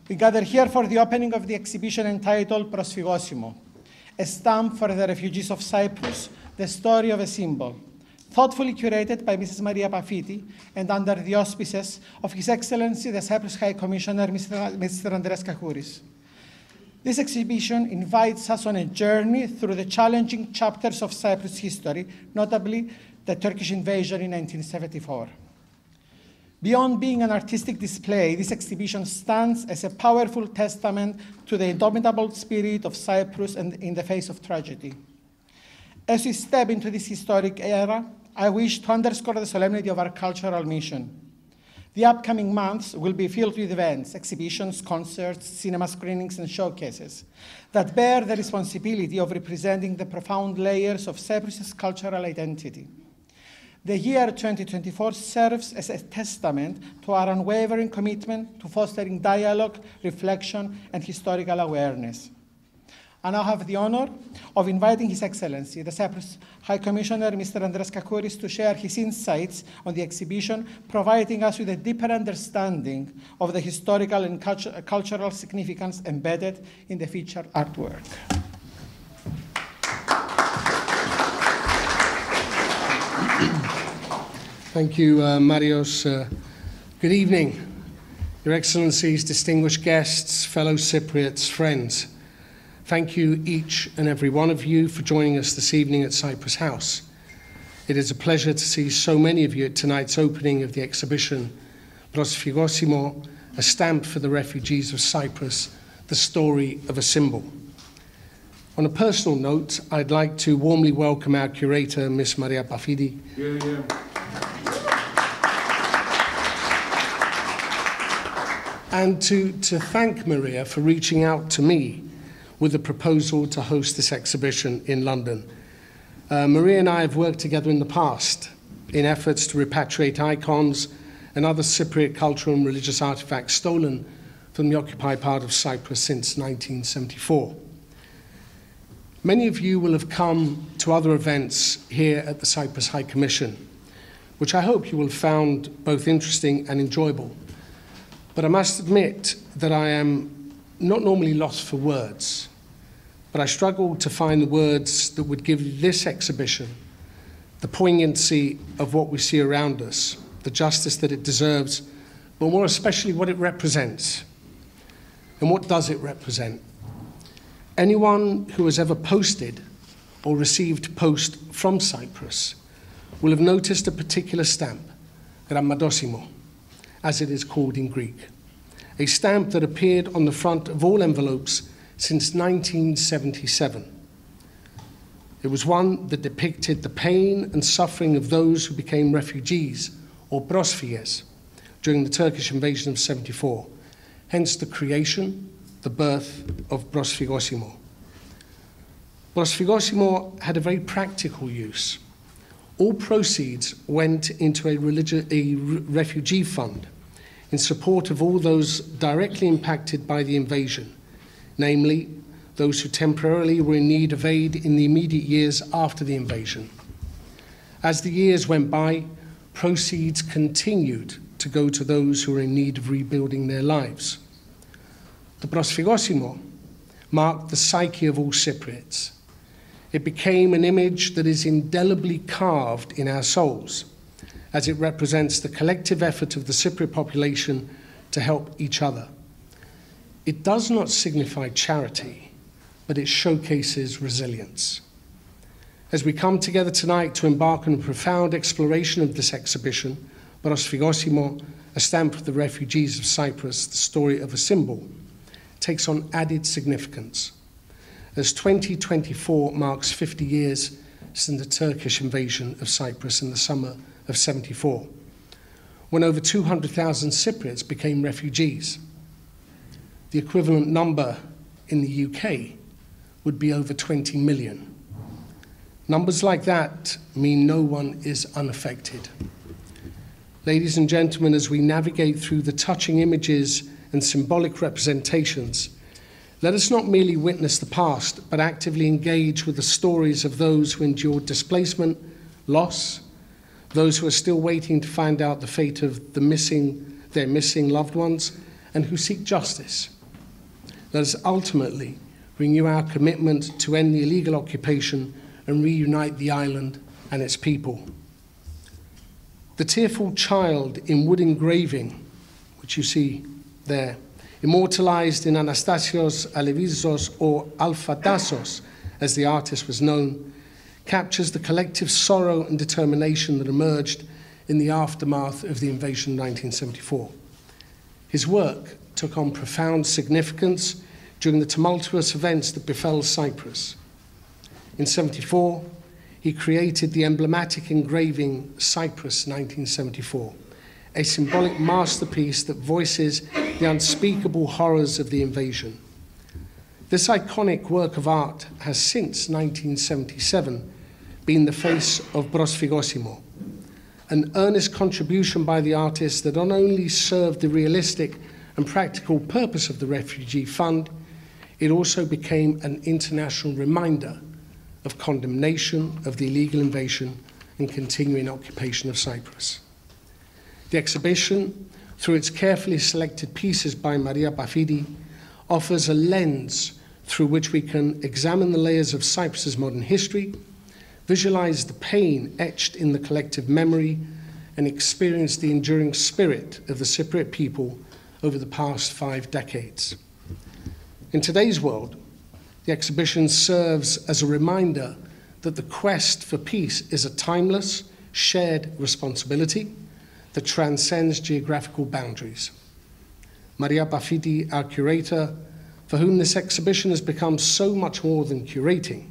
We gather here for the opening of the exhibition entitled Προσφυγόσημο, a stamp for the refugees of Cyprus, the story of a symbol, thoughtfully curated by Mrs. Maria Pafíti and under the auspices of His Excellency the Cyprus High Commissioner, Mr. Andreas Kakouris. This exhibition invites us on a journey through the challenging chapters of Cyprus history, notably the Turkish invasion in 1974. Beyond being an artistic display, this exhibition stands as a powerful testament to the indomitable spirit of Cyprus and in the face of tragedy. As we step into this historic era, I wish to underscore the solemnity of our cultural mission. The upcoming months will be filled with events, exhibitions, concerts, cinema screenings, and showcases that bear the responsibility of representing the profound layers of Cyprus's cultural identity. The year 2024 serves as a testament to our unwavering commitment to fostering dialogue, reflection, and historical awareness. I now have the honor of inviting His Excellency, the Cyprus High Commissioner, Mr. Andreas Kakouris, to share his insights on the exhibition, providing us with a deeper understanding of the historical and cultural significance embedded in the featured artwork. Thank you, Marios. Good evening, Your Excellencies, distinguished guests, fellow Cypriots, friends. Thank you, each and every one of you, for joining us this evening at Cyprus House. It is a pleasure to see so many of you at tonight's opening of the exhibition, Προσφυγόσημο, a stamp for the refugees of Cyprus, the story of a symbol. On a personal note, I'd like to warmly welcome our curator, Miss Maria Pafíti. And to thank Maria for reaching out to me with a proposal to host this exhibition in London. Maria and I have worked together in the past in efforts to repatriate icons and other Cypriot cultural and religious artifacts stolen from the occupied part of Cyprus since 1974. Many of you will have come to other events here at the Cyprus High Commission, which I hope you will have found both interesting and enjoyable. But I must admit that I am not normally lost for words, but I struggled to find the words that would give this exhibition the poignancy of what we see around us, the justice that it deserves, but more especially what it represents. And what does it represent? Anyone who has ever posted or received post from Cyprus will have noticed a particular stamp, grammatosimo, as it is called in Greek, a stamp that appeared on the front of all envelopes since 1977. It was one that depicted the pain and suffering of those who became refugees, or πρόσφυγες, during the Turkish invasion of 74, hence the creation, the birth of Προσφυγόσημο. Προσφυγόσημο had a very practical use. All proceeds went into a refugee fund in support of all those directly impacted by the invasion, namely those who temporarily were in need of aid in the immediate years after the invasion. As the years went by, proceeds continued to go to those who were in need of rebuilding their lives. The Προσφυγόσημο marked the psyche of all Cypriots. It became an image that is indelibly carved in our souls, as it represents the collective effort of the Cypriot population to help each other. It does not signify charity, but it showcases resilience. As we come together tonight to embark on a profound exploration of this exhibition, Προσφυγόσημο, a stamp of the refugees of Cyprus, the story of a symbol, takes on added significance, as 2024 marks 50 years since the Turkish invasion of Cyprus in the summer of 74, when over 200,000 Cypriots became refugees. The equivalent number in the UK would be over 20 million. Numbers like that mean no one is unaffected. Ladies and gentlemen, as we navigate through the touching images and symbolic representations, let us not merely witness the past, but actively engage with the stories of those who endured displacement, loss, those who are still waiting to find out the fate of their missing loved ones, and who seek justice let us ultimately renew our commitment to end the illegal occupation and reunite the island and its people. The tearful child in wood engraving, which you see there, immortalized in Anastasios Alevizos, or Alphatassos, as the artist was known, captures the collective sorrow and determination that emerged in the aftermath of the invasion in 1974. His work took on profound significance during the tumultuous events that befell Cyprus. In 1974, he created the emblematic engraving Cyprus 1974, a symbolic masterpiece that voices the unspeakable horrors of the invasion. This iconic work of art has since 1977 been the face of Προσφυγόσημο, an earnest contribution by the artist that not only served the realistic and practical purpose of the Refugee Fund, it also became an international reminder of condemnation of the illegal invasion and continuing occupation of Cyprus. The exhibition, through its carefully selected pieces by Maria Pafíti, offers a lens through which we can examine the layers of Cyprus's modern history, visualize the pain etched in the collective memory, and experience the enduring spirit of the Cypriot people over the past 5 decades. In today's world, the exhibition serves as a reminder that the quest for peace is a timeless, shared responsibility that transcends geographical boundaries. Maria Pafíti, our curator, for whom this exhibition has become so much more than curating,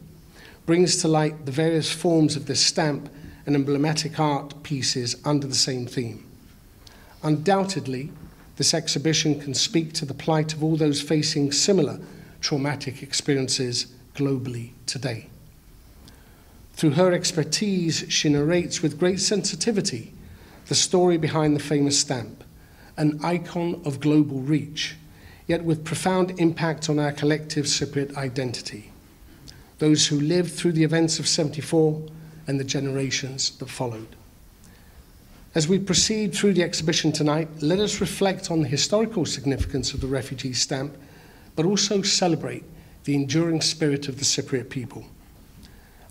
brings to light the various forms of this stamp and emblematic art pieces under the same theme. Undoubtedly, this exhibition can speak to the plight of all those facing similar traumatic experiences globally today. Through her expertise, she narrates with great sensitivity the story behind the famous stamp, an icon of global reach, yet with profound impact on our collective Cypriot identity, those who lived through the events of '74 and the generations that followed. As we proceed through the exhibition tonight, let us reflect on the historical significance of the refugee stamp, but also celebrate the enduring spirit of the Cypriot people.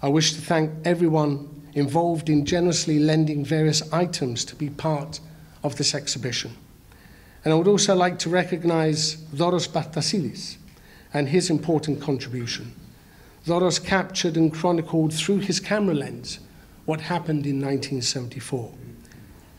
I wish to thank everyone involved in generously lending various items to be part of this exhibition. And I would also like to recognize Doros Bartasidis and his important contribution. Doros captured and chronicled through his camera lens what happened in 1974.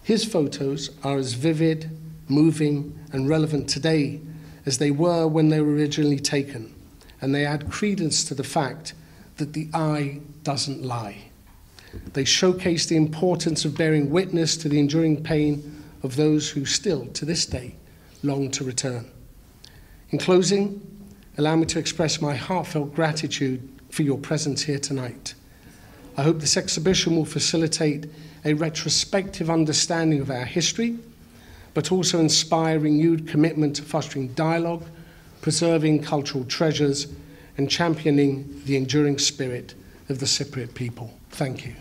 His photos are as vivid, moving, and relevant today as they were when they were originally taken, and they add credence to the fact that the eye doesn't lie. They showcase the importance of bearing witness to the enduring pain of those who still, to this day, long to return. In closing, allow me to express my heartfelt gratitude for your presence here tonight. I hope this exhibition will facilitate a retrospective understanding of our history, but also inspire renewed commitment to fostering dialogue, preserving cultural treasures, and championing the enduring spirit of the Cypriot people. Thank you.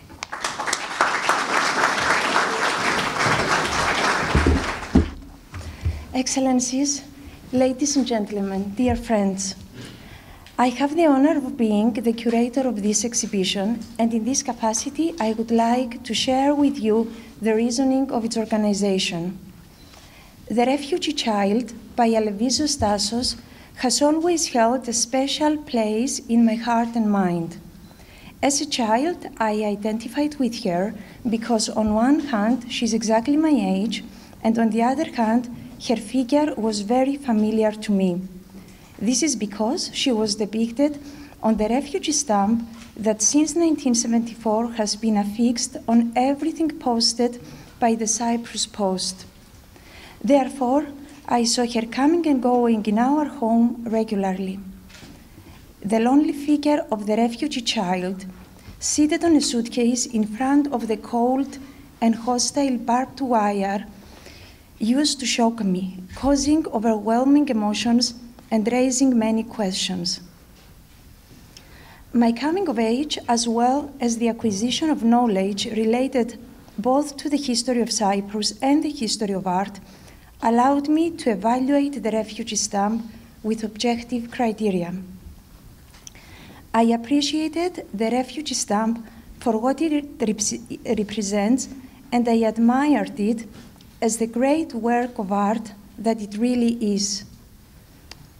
Excellencies, ladies and gentlemen, dear friends, I have the honor of being the curator of this exhibition, and in this capacity I would like to share with you the reasoning of its organization. The Refugee Child by Alevizos Tassos has always held a special place in my heart and mind. As a child, I identified with her because on one hand, she's exactly my age, and on the other hand, her figure was very familiar to me. This is because she was depicted on the refugee stamp that since 1974 has been affixed on everything posted by the Cyprus Post. Therefore, I saw her coming and going in our home regularly. The lonely figure of the refugee child, seated on a suitcase in front of the cold and hostile barbed wire, used to shock me, causing overwhelming emotions and raising many questions. My coming of age, as well as the acquisition of knowledge related both to the history of Cyprus and the history of art, allowed me to evaluate the refugee stamp with objective criteria. I appreciated the refugee stamp for what it represents, and I admired it as the great work of art that it really is.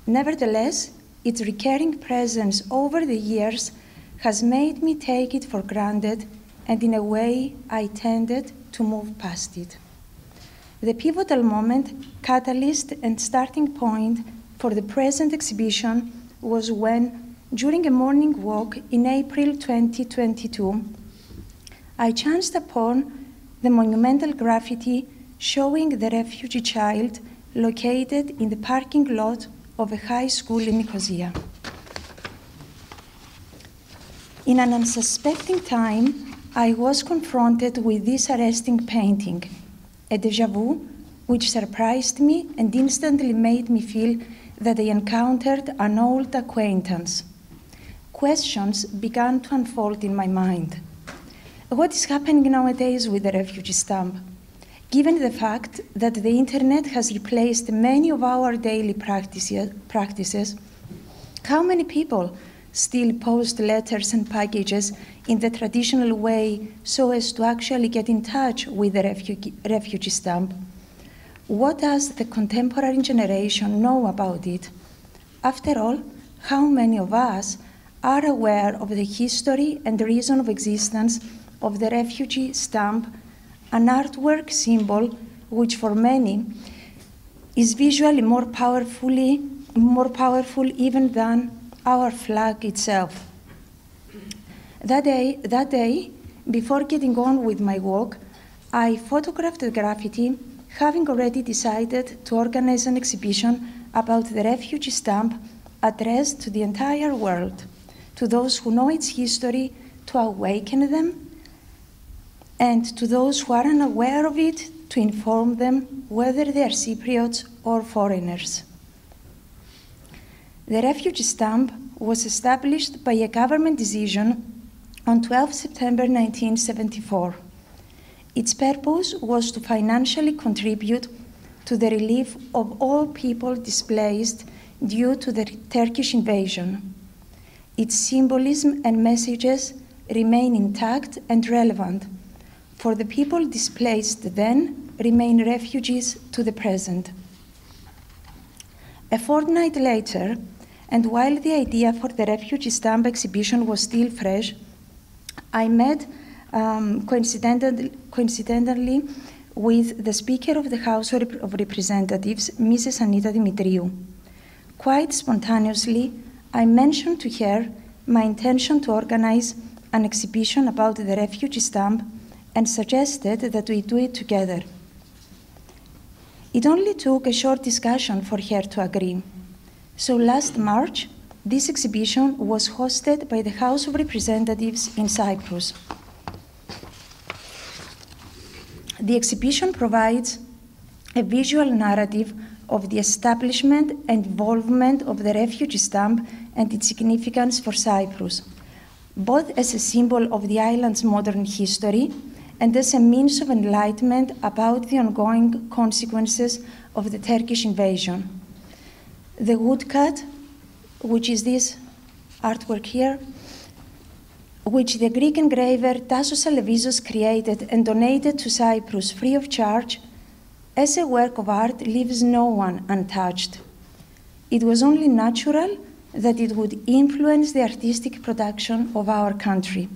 Nevertheless, its recurring presence over the years has made me take it for granted, and in a way, I tended to move past it. The pivotal moment, catalyst, and starting point for the present exhibition was when, during a morning walk in April 2022, I chanced upon the monumental graffiti showing the refugee child located in the parking lot of a high school in Nicosia. In an unsuspecting time, I was confronted with this arresting painting, a déjà vu which surprised me and instantly made me feel that I encountered an old acquaintance. Questions began to unfold in my mind. What is happening nowadays with the refugee stamp? Given the fact that the internet has replaced many of our daily practices, how many people still post letters and packages in the traditional way so as to actually get in touch with the refugee stamp? What does the contemporary generation know about it? After all, how many of us are aware of the history and reason of existence of the refugee stamp, an artwork symbol which for many is visually more powerful even than our flag itself? That day, before getting on with my walk, I photographed the graffiti, having already decided to organize an exhibition about the refugee stamp addressed to the entire world, to those who know its history, to awaken them, and to those who are unaware of it, to inform them whether they are Cypriots or foreigners. The refugee stamp was established by a government decision on 12 September 1974. Its purpose was to financially contribute to the relief of all people displaced due to the Turkish invasion. Its symbolism and messages remain intact and relevant, for the people displaced then remain refugees to the present. A fortnight later, and while the idea for the refugee stamp exhibition was still fresh, I met coincidentally with the Speaker of the House of Representatives, Mrs. Anita Dimitriou. Quite spontaneously, I mentioned to her my intention to organize an exhibition about the refugee stamp and suggested that we do it together. It only took a short discussion for her to agree. So last March, this exhibition was hosted by the House of Representatives in Cyprus. The exhibition provides a visual narrative of the establishment and involvement of the refugee stamp and its significance for Cyprus, both as a symbol of the island's modern history and as a means of enlightenment about the ongoing consequences of the Turkish invasion. The woodcut, which is this artwork here, which the Greek engraver Tassos Alevizos created and donated to Cyprus free of charge, as a work of art leaves no one untouched. It was only natural that it would influence the artistic production of our country.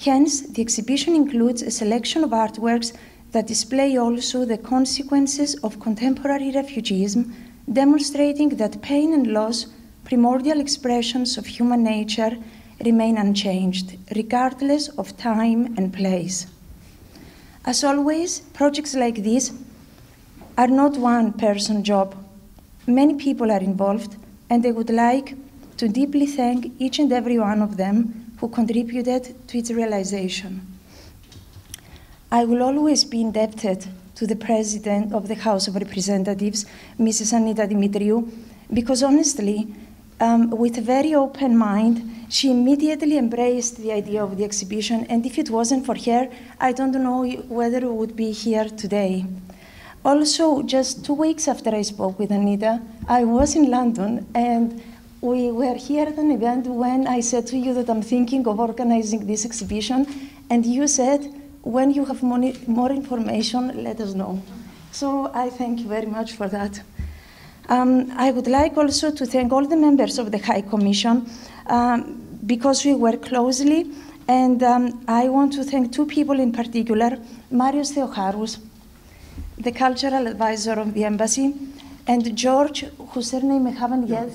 Hence, the exhibition includes a selection of artworks that display also the consequences of contemporary refugeeism, demonstrating that pain and loss, primordial expressions of human nature, remain unchanged, regardless of time and place. As always, projects like this are not one-person job. Many people are involved, and I would like to deeply thank each and every one of them who contributed to its realization. I will always be indebted to the President of the House of Representatives, Mrs. Anita Dimitriou, because honestly, with a very open mind, she immediately embraced the idea of the exhibition, and if it wasn't for her, I don't know whether we would be here today. Also, just 2 weeks after I spoke with Anita, I was in London, and we were here at an event when I said to you that I'm thinking of organizing this exhibition, and you said, when you have more information, let us know. So I thank you very much for that. I would like also to thank all the members of the High Commission because we work closely, and I want to thank 2 people in particular, Marios Theocharous, the cultural advisor of the embassy, and George, whose surname I haven't yet,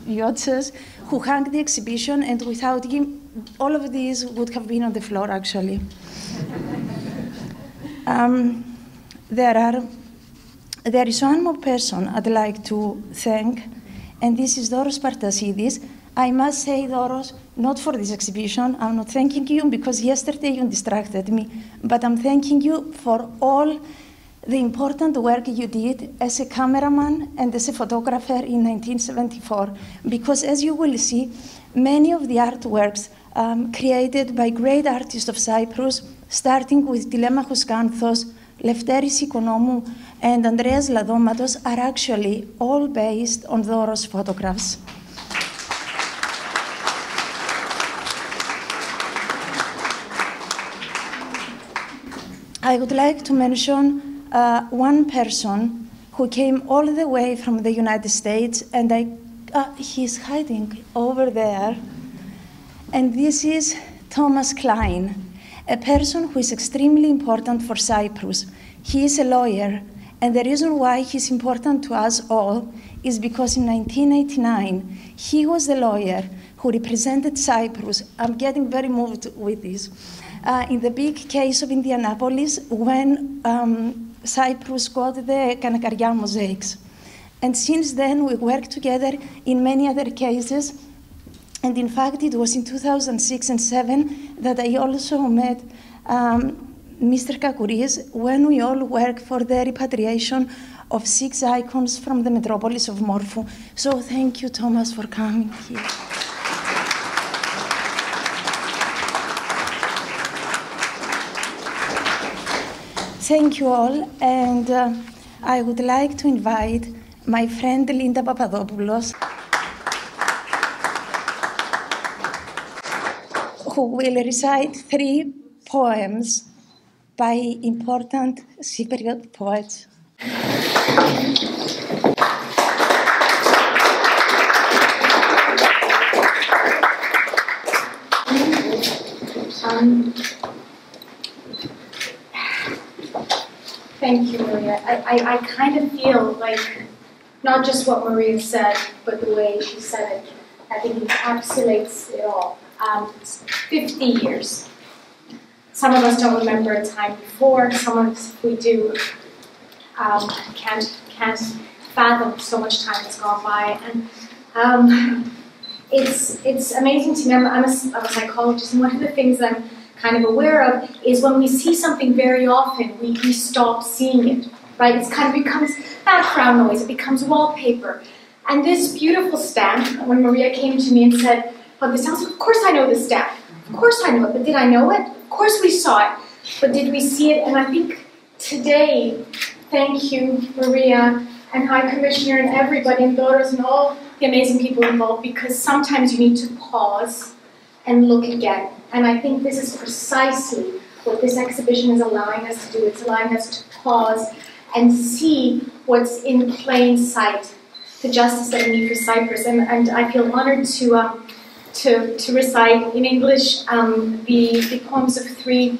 Yotzes, who hung the exhibition, and without him, all of these would have been on the floor, actually. There is one more person I'd like to thank, and this is Doros Partasidis. I must say, Doros, not for this exhibition. I'm not thanking you because yesterday you distracted me, but I'm thanking you for all the important work you did as a cameraman and as a photographer in 1974, because as you will see, many of the artworks created by great artists of Cyprus, starting with Tilemachos Kanthos, Lefteris Ikonomou, and Andreas Ladomatos, are actually all based on Doros photographs. I would like to mention one person who came all the way from the United States, and he's hiding over there. And this is Thomas Klein, a person who is extremely important for Cyprus. He is a lawyer, and the reason why he's important to us all is because in 1989, he was the lawyer who represented Cyprus. I'm getting very moved with this. In the big case of Indianapolis, when Cyprus got the Kanakaria mosaics. And since then, we worked together in many other cases. And in fact, it was in 2006 and 2007 that I also met Mr. Kakouris when we all worked for the repatriation of 6 icons from the metropolis of Morphou. So thank you, Thomas, for coming here. Thank you all, and I would like to invite my friend Linda Papadopoulos, who will recite 3 poems by important Cypriot poets. Thank you, Maria. I kind of feel like not just what Maria said, but the way she said it. I think it encapsulates it all. 50 years. Some of us don't remember a time before. Some of us, if we do, can't fathom so much time has gone by. And it's amazing to me. I'm a psychologist, and one of the things I'm kind of aware of is when we see something very often, we stop seeing it, right? It kind of becomes background noise, it becomes wallpaper. And this beautiful stamp, when Maria came to me and said, oh, this sounds, of course I know this stamp. Of course I know it, but did I know it? Of course we saw it, but did we see it? And I think today, thank you, Maria, and High Commissioner, and everybody, and Doros, and all the amazing people involved, because sometimes you need to pause and look again. And I think this is precisely what this exhibition is allowing us to do. It's allowing us to pause and see what's in plain sight, the justice that we need for Cyprus. And I feel honored to recite in English the poems of 3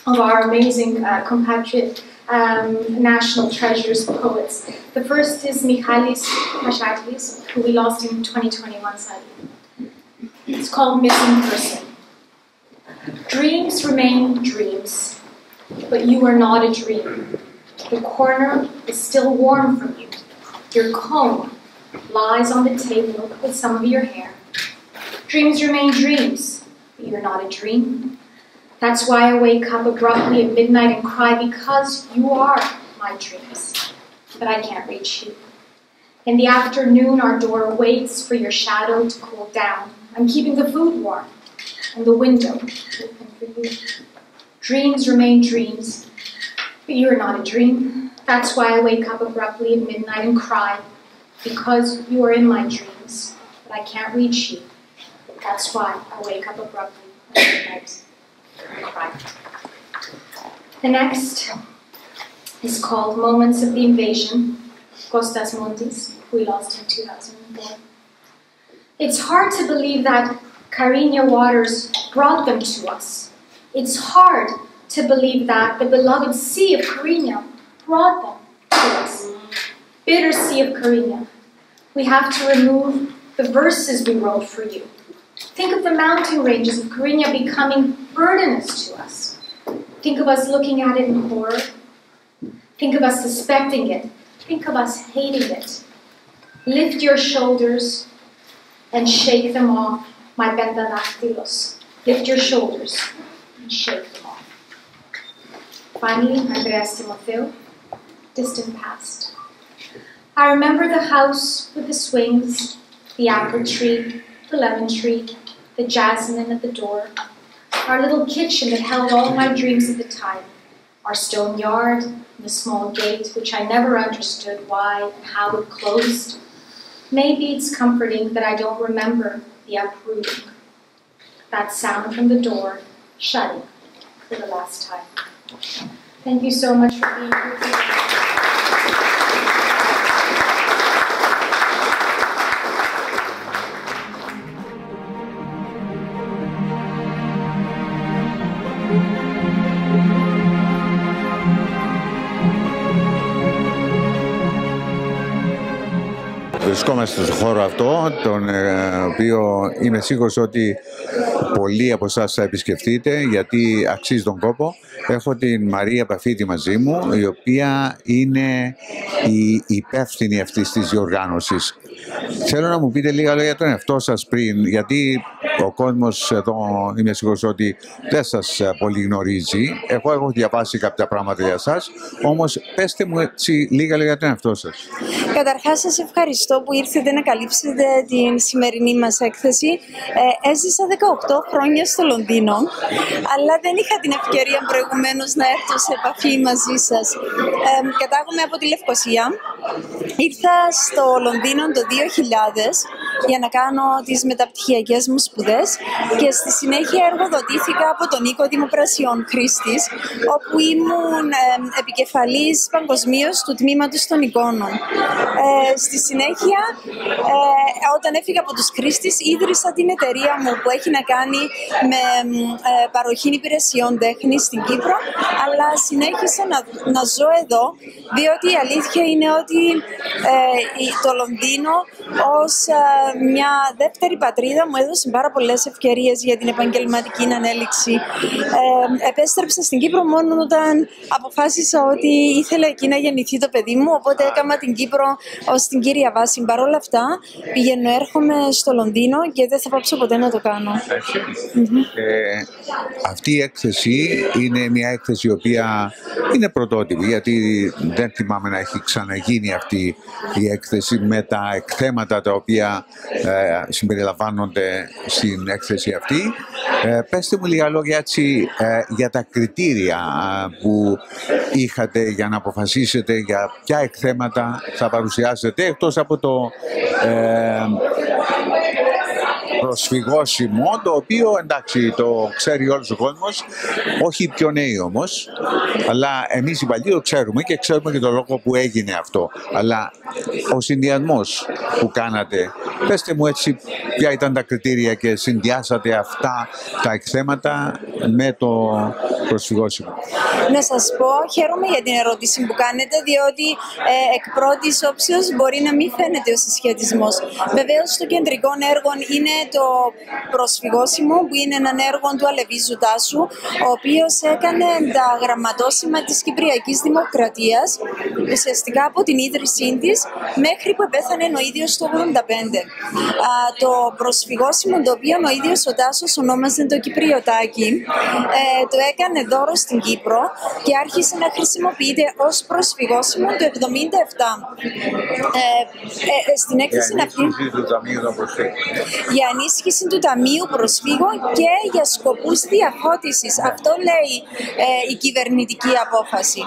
of our amazing compatriot national treasures poets. The first is Michalis Pashatlis, who we lost in 2021 sadly. It's called Missing Person. Dreams remain dreams, but you are not a dream. The corner is still warm from you. Your comb lies on the table with some of your hair. Dreams remain dreams, but you're not a dream. That's why I wake up abruptly at midnight and cry, because you are my dreams, but I can't reach you. In the afternoon, our door waits for your shadow to cool down. I'm keeping the food warm and the window open for you. Dreams remain dreams, but you are not a dream. That's why I wake up abruptly at midnight and cry, because you are in my dreams, but I can't reach you. That's why I wake up abruptly at midnight and cry. The next is called Moments of the Invasion, Kostas Montis, who we lost in 2004. It's hard to believe that Karinia waters brought them to us. It's hard to believe that the beloved Sea of Karinia brought them to us. Bitter Sea of Karinia, we have to remove the verses we wrote for you. Think of the mountain ranges of Karinia becoming burdens to us. Think of us looking at it in horror. Think of us suspecting it. Think of us hating it. Lift your shoulders and shake them off, my pentadactylos. Lift your shoulders and shake them off. Finally, Andreas Timotheo, distant past. I remember the house with the swings, the apple tree, the lemon tree, the jasmine at the door, our little kitchen that held all my dreams at the time, our stone yard, and the small gate, which I never understood why and how it closed. Maybe it's comforting that I don't remember the uprooting, that sound from the door shutting for the last time. Thank you so much for being here. Βρισκόμαστε στο χώρο αυτό, τον οποίο είμαι σίγουρος ότι πολλοί από εσάς θα επισκεφτείτε, γιατί αξίζει τον κόπο. Έχω την Μαρία Παφίτη μαζί μου, η οποία είναι η υπεύθυνη αυτής της διοργάνωσης. Θέλω να μου πείτε λίγα λόγια για τον εαυτό σας πριν, γιατί ο κόσμος εδώ είμαι σίγουρος ότι δεν σας πολύ γνωρίζει. Εγώ έχω διαβάσει κάποια πράγματα για σας, όμως πέστε μου έτσι λίγα λόγια για τον εαυτό σας. Καταρχάς, σας ευχαριστώ που ήρθετε να καλύψετε την σημερινή μας έκθεση. Έζησα 18 χρόνια στο Λονδίνο, αλλά δεν είχα την ευκαιρία προηγουμένως να έρθω σε επαφή μαζί σας. Κατάγομαι από τη Λευκοσία. Ήρθα στο Λονδίνο το 2000 για να κάνω τις μεταπτυχιακές μου σπουδές και στη συνέχεια εργοδοτήθηκα από τον οίκο δημοπρασιών Χρήστης, όπου ήμουν επικεφαλής παγκοσμίως του τμήματος των εικόνων. Στη συνέχεια, όταν έφυγα από τους Χρήστης, ίδρυσα την εταιρεία μου που έχει να κάνει με παροχή υπηρεσιών τέχνης στην Κύπρο, αλλά συνέχισα να ζω εδώ, διότι η αλήθεια είναι ότι το Λονδίνο ως μια δεύτερη πατρίδα μου έδωσε πάρα πολλές ευκαιρίες για την επαγγελματική ανέλυξη. Επέστρεψα στην Κύπρο μόνο όταν αποφάσισα ότι ήθελα εκεί να γεννηθεί το παιδί μου, οπότε έκανα την Κύπρο ως την κύρια βάση. Παρ' όλα αυτά, πηγαίνω, έρχομαι στο Λονδίνο και δεν θα πάψω ποτέ να το κάνω. Αυτή η έκθεση είναι μια έκθεση η οποία είναι πρωτότυπη, γιατί δεν θυμάμαι να έχει ξαναγίνει αυτή η έκθεση με τα εκθέματα τα οποία συμπεριλαμβάνονται στην έκθεση αυτή. Πέστε μου λίγα λόγια έτσι για τα κριτήρια που είχατε για να αποφασίσετε για ποια εκθέματα θα παρουσιάσετε, εκτός από το Προσφυγόσημο, το οποίο εντάξει το ξέρει όλος ο κόσμος, όχι οι πιο νέοι όμως, αλλά εμείς οι παλιοί το ξέρουμε και ξέρουμε και τον λόγο που έγινε αυτό. Αλλά ο συνδυασμός που κάνατε, πέστε μου έτσι ποια ήταν τα κριτήρια και συνδυάσατε αυτά τα εκθέματα με το Προσφυγόσημο. Να σας πω, χαίρομαι για την ερώτηση που κάνετε, διότι εκ πρώτης όψεως μπορεί να μην φαίνεται ο συσχετισμός. Βεβαίως το κεντρικό έργο είναι το Προσφυγόσημο, που είναι ένα έργο του Αλεβίζου Τάσου, ο οποίος έκανε τα γραμματόσημα της Κυπριακής Δημοκρατίας, ουσιαστικά από την ίδρυσή της μέχρι που πέθανε ο ίδιος το 1985. Το Προσφυγόσημο, το οποίο ο ίδιος ο Τάσος ονόμαζε το Κυπριωτάκι, το έκανε δώρο στην Κύπρο και άρχισε να χρησιμοποιείται ως Προσφυγόσημο το 1977. Στην έκθεση αυτή, του Ταμείου των Προσφύγων. για ενίσχυση του Ταμείου Προσφύγων και για σκοπούς διαφώτισης. Αυτό λέει η κυβερνητική απόφαση.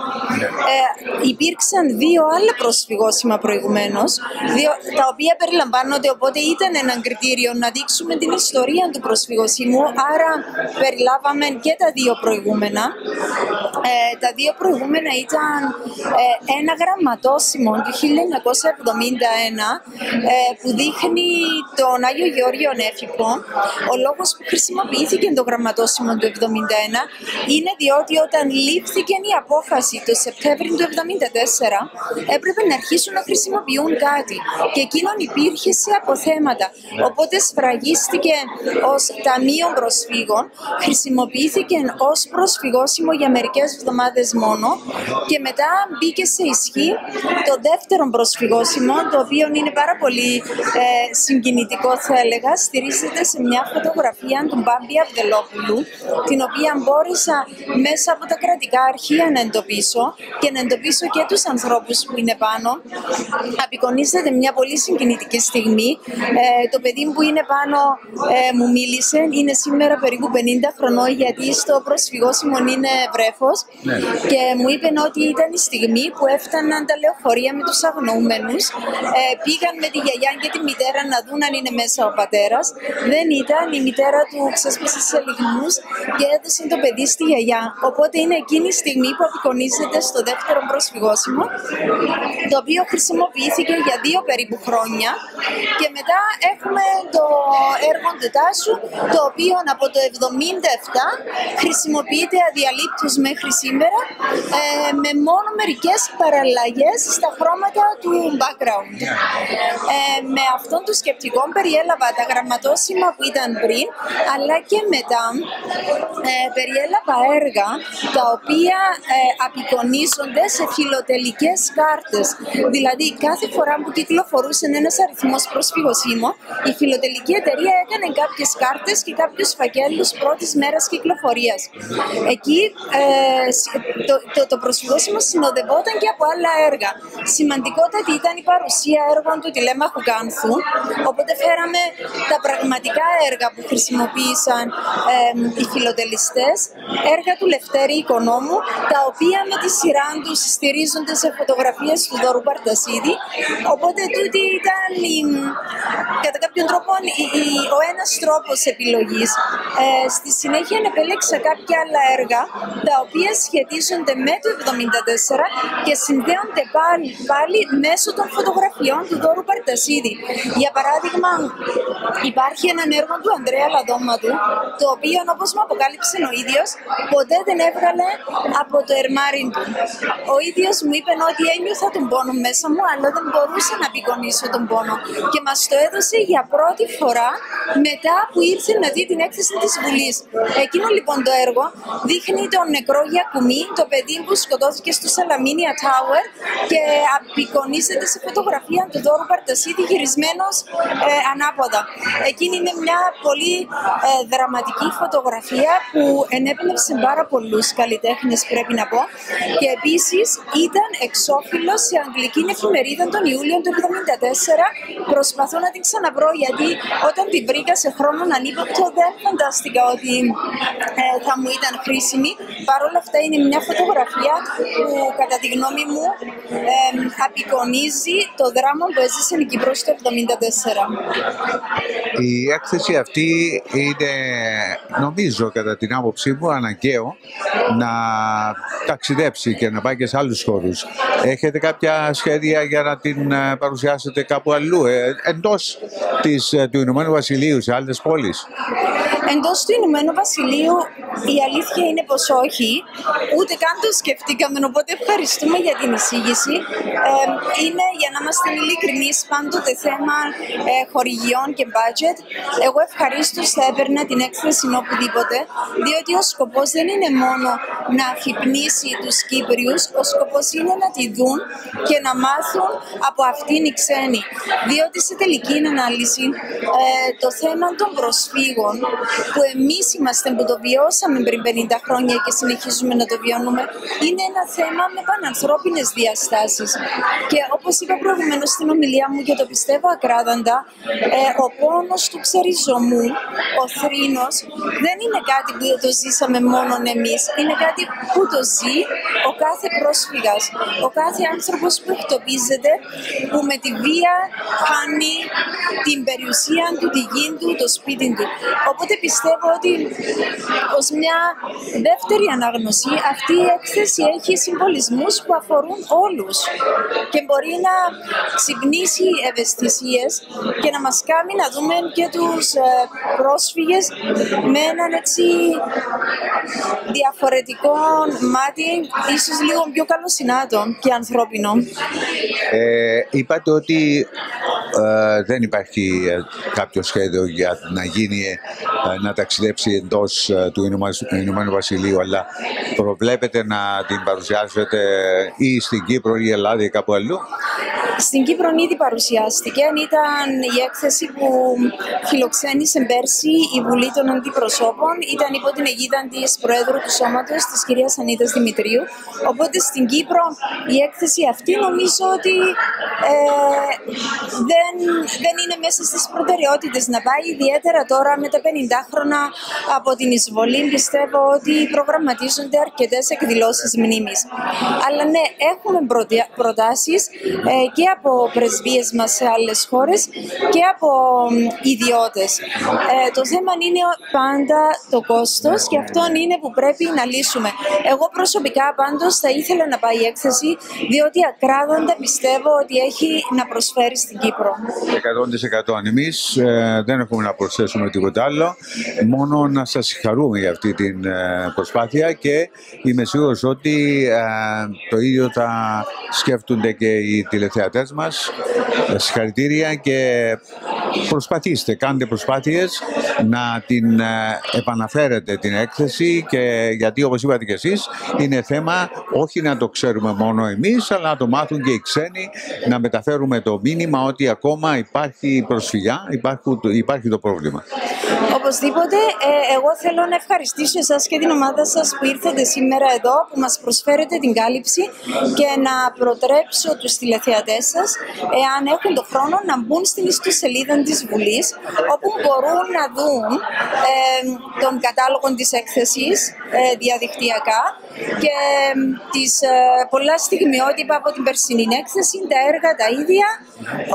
Υπήρξαν 2 άλλα προσφυγόσημα προηγουμένως, τα οποία περιλαμβάνονται, οπότε ήταν ένα κριτήριο να δείξουμε την ιστορία του προσφυγοσύμου, άρα περιλάβαμε και τα 2 προηγούμενα. Τα 2 προηγούμενα ήταν ένα γραμματόσημο του 1971 που δείχνει τον Άγιο Γεώργιο Νέφυπο. Ο λόγος που χρησιμοποιήθηκε το γραμματόσημο του 1971 είναι διότι όταν λήφθηκε η απόφαση το Σεπτέμβριο του 1974 έπρεπε να αρχίσουν να χρησιμοποιούν κάτι και εκείνον υπήρχε σε αποθέματα. Οπότε σφραγίστηκε ως Ταμείο Προσφύγων, χρησιμοποιήθηκε ως προσφυγόσημο για μερικές εβδομάδες μόνο και μετά μπήκε σε ισχύ το δεύτερο προσφυγόσημο, το οποίο είναι πάρα πολύ συγκινητικό, θα έλεγα. Στηρίζεται σε μια φωτογραφία του Μπάμπη Αυδελόπουλου, την οποία μπόρεσα μέσα από τα κρατικά αρχεία να εντοπίσω και να εντοπίσω και τους ανθρώπους που είναι πάνω. Απεικονίζεται μια πολύ συγκινητική στιγμή. Το παιδί που είναι πάνω μου μίλησε, είναι σήμερα περίπου 50 χρονών, γιατί στο προσφυγόσημο είναι βρέφος, και μου είπε ότι ήταν η στιγμή που έφταναν τα λεωφορεία με τους αγνοούμενους. Πήγαν με τη γιαγιά και τη μητέρα να δουν αν είναι μέσα ο πατέρας. Δεν ήταν, η μητέρα του ξέσπασε σε λυγμούς και έδωσε το παιδί στη γιαγιά. Οπότε είναι εκείνη η στιγμή που απεικονίζεται στο δεύτερο προσφυγόσημο, το οποίο χρησιμοποιήθηκε για 2 περίπου χρόνια. Και μετά έχουμε το έργο του Τάσου, το οποίο από το 1977 χρησιμοποιείται αδιαλείπτως μέχρι σήμερα, με μόνο μερικές παραλλαγές στα χρώματα του background. Με αυτόν τον σκεπτικό περιέλαβα τα γραμματόσημα που ήταν πριν, αλλά και μετά περιέλαβα έργα τα οποία απεικονίζονται σε φιλοτελικές κάρτες. Δηλαδή κάθε φορά που κυκλοφορούσε ένας αριθμός προσφυγοσύμων, η φιλοτελική εταιρεία έκανε κάποιες κάρτες και κάποιους φακέλους πρώτης μέρας κυκλοφορίας. Εκεί το προσφυγόσημο συνοδευόταν και από άλλα έργα. Σημαντικότατη ήταν η παρουσία έργων του Τηλέμαχου Κάνθου, οπότε φέραμε τα πραγματικά έργα που χρησιμοποίησαν οι φιλοτελιστές, έργα του Λευτέρη Οικονόμου, τα οποία με τη σειρά τους στηρίζονται σε φωτογραφίες του Δώρου Παρτασίδη. Οπότε τούτη ήταν κατά κάποιον τρόπο ο ένας τρόπος επιλογής. Στη συνέχεια επέλεξα κάποια άλλα έργα τα οποία σχετίζονται με το 1974 και συνδέονται πάλι μέσω των φωτογραφιών του Δώρου Παρτασίδη. Για παράδειγμα, υπάρχει ένα έργο του Ανδρέα Λαδόματου, το οποίο, όπως μου αποκάλυψε ο ίδιος, ποτέ δεν έβγαλε από το ερμάρι του. Ο ίδιος μου είπε ότι ένιωθα τον πόνο μέσα μου, αλλά δεν μπορούσα να απεικονίσω τον πόνο. Και μας το έδωσε για πρώτη φορά μετά που ήρθε να δει την έκθεση της Βουλής. Εκείνο λοιπόν το έργο δείχνει τον νεκρό Γιακουμί, το παιδί που σκοτώθηκε στο Σαλαμίνια Tower, και απεικονίζεται σε φωτογραφία του Δώρου Παρτασίδη γυρισμένος ανάποδα. Εκείνη είναι μια πολύ δραματική φωτογραφία που ενέπνευσε πάρα πολλούς καλλιτέχνες, πρέπει να πω, και επίσης ήταν εξώφυλλος σε αγγλική εφημερίδα τον Ιούλιο του 1974. Προσπαθώ να την ξαναβρω, γιατί όταν την βρήκα σε χρόνο ανύποπτο δεν φαντάστηκα ότι θα μου ήταν χρήσιμη. Παρ' όλα αυτά είναι μια φωτογραφία που κατά τη γνώμη μου απεικονίζει το δράμα που έζησε η Κύπρος το 1974. Η έκθεση αυτή είναι, νομίζω κατά την άποψή μου, αναγκαίο να ταξιδέψει και να πάει και σε άλλους χώρους. Έχετε κάποια σχέδια για να την παρουσιάσετε κάπου αλλού, εντός του Ηνωμένου Βασιλείου, σε άλλες πόλεις? Εντός του Ηνωμένου Βασιλείου η αλήθεια είναι πως όχι, ούτε καν το σκεφτήκαμε, οπότε ευχαριστούμε για την εισήγηση. Είναι, για να είμαστε ειλικρινείς, πάντοτε θέμα χορηγιών και budget. Εγώ ευχαρίστως θα έπαιρνα την έκθεση οπουδήποτε, διότι ο σκοπός δεν είναι μόνο να αφυπνίσει τους Κύπριους, ο σκοπός είναι να τη δουν και να μάθουν από αυτήν οι ξένοι. Διότι σε τελική ανάλυση το θέμα των προσφύγων που εμείς είμαστε που το βιώσαμε πριν 50 χρόνια και συνεχίζουμε να το βιώνουμε, είναι ένα θέμα με πανανθρώπινες διαστάσεις. Και όπως είπα προηγουμένως στην ομιλία μου και το πιστεύω ακράδαντα, ο πόνος του ξεριζωμού, ο θρήνος, δεν είναι κάτι που το ζήσαμε μόνο εμείς. Είναι κάτι που το ζει ο κάθε πρόσφυγας, ο κάθε άνθρωπος που εκτοπίζεται, που με τη βία χάνει την περιουσία του, τη γη του, το σπίτι του. Οπότε πιστεύω ότι ως μια δεύτερη ανάγνωση αυτή η έκθεση έχει συμβολισμούς που αφορούν όλους και μπορεί να ξυπνήσει ευαισθησίες και να μας κάνει να δούμε και τους πρόσφυγες με έναν έτσι διαφορετικό μάτι, ίσως λίγο πιο καλοσυνάτο και ανθρώπινο. Είπατε ότι δεν υπάρχει κάποιο σχέδιο για να γίνει, να ταξιδέψει εντός του Ηνωμένου Βασιλείου, αλλά προβλέπετε να την παρουσιάσετε ή στην Κύπρο ή Ελλάδα ή κάπου αλλού? Στην Κύπρο ήδη παρουσιάστηκε. Ήταν η έκθεση που φιλοξένησε πέρσι η Βουλή των Αντιπροσώπων. Ήταν υπό την αιγίδα της Προέδρου του Σώματος, της κυρίας Ανίτας Δημητρίου. Οπότε στην Κύπρο η έκθεση αυτή νομίζω ότι δεν είναι μέσα στις προτεραιότητες να πάει. Ιδιαίτερα τώρα με τα 50 χρόνια από την εισβολή, πιστεύω ότι προγραμματίζονται αρκετές εκδηλώσεις μνήμης. Αλλά ναι, έχουμε προτάσεις και από πρεσβείες μας σε άλλες χώρες και από ιδιώτες. Το θέμα είναι πάντα το κόστος και αυτό είναι που πρέπει να λύσουμε. Εγώ προσωπικά πάντως θα ήθελα να πάει η έκθεση, διότι ακράδαντα πιστεύω ότι έχει να προσφέρει στην Κύπρο. 100%. Εμείς δεν έχουμε να προσθέσουμε τίποτα άλλο, μόνο να σας συγχαρούμε για αυτή την προσπάθεια και είμαι σίγουρος ότι το ίδιο θα σκέφτονται και οι τηλεθεατές μας. Συγχαρητήρια και προσπαθήστε, κάντε προσπάθειες να την επαναφέρετε την έκθεση, και γιατί όπως είπατε και εσείς είναι θέμα όχι να το ξέρουμε μόνο εμείς, αλλά να το μάθουν και οι ξένοι, να μεταφέρουμε το μήνυμα ότι ακόμα υπάρχει προσφυγιά, υπάρχει το πρόβλημα. Οπωσδήποτε, εγώ θέλω να ευχαριστήσω εσάς και την ομάδα σας που ήρθατε σήμερα εδώ, που μας προσφέρετε την κάλυψη, και να προτρέψω τους τηλεθεατές σας, εάν έχουν το χρόνο, να μπουν στην ιστοσελίδα της Βουλής, όπου μπορούν να δουν τον κατάλογο της έκθεσης διαδικτυακά και τις πολλά στιγμιότυπα από την περσινή έκθεση, τα έργα τα ίδια,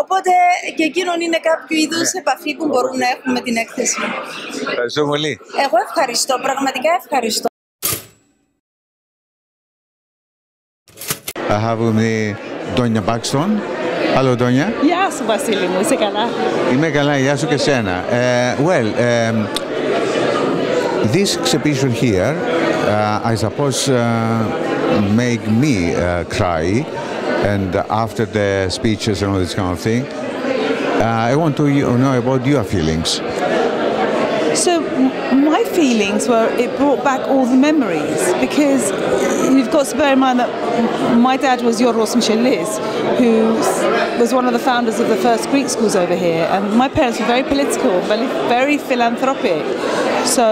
οπότε και εκείνον είναι κάποιο είδους επαφή που μπορούν να έχουν με την έκθεση. Ευχαριστώ πολύ. Εγώ ευχαριστώ, πραγματικά ευχαριστώ. Θα έχουμε Τόνια Πάξτον. Hello, Tonya. Γεια σου, Βασίλη μου, είσαι καλά? Είμαι καλά, γεια σου και σένα. This exhibition here, I suppose, make me cry, and after the speeches and all this kind of thing, I want to know about your feelings. So my feelings were, it brought back all the memories, because you've got to bear in mind that my dad was Yoros Michelis, who was one of the founders of the first Greek schools over here, and my parents were very political, very philanthropic. So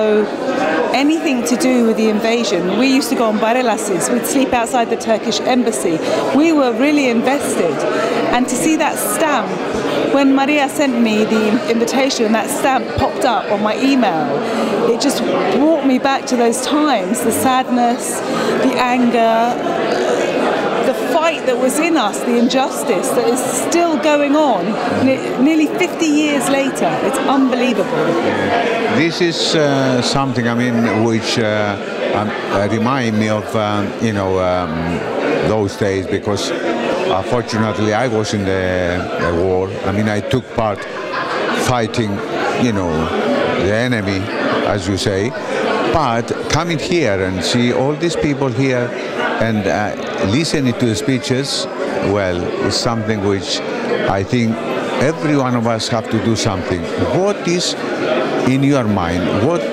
anything to do with the invasion, we used to go on barelases, we'd sleep outside the Turkish embassy. We were really invested. And to see that stamp, when Maria sent me the invitation and that stamp popped up on my email, it just brought me back to those times, the sadness, the anger, the fight that was in us, the injustice that is still going on nearly 50 years later. It's unbelievable. This is something, I mean, which remind me of, those days, because fortunately I was in the war. I mean, I took part fighting, the enemy, as you say. But coming here and see all these people here and listening to the speeches, well, is something which I think every one of us have to do something. What is in your mind, what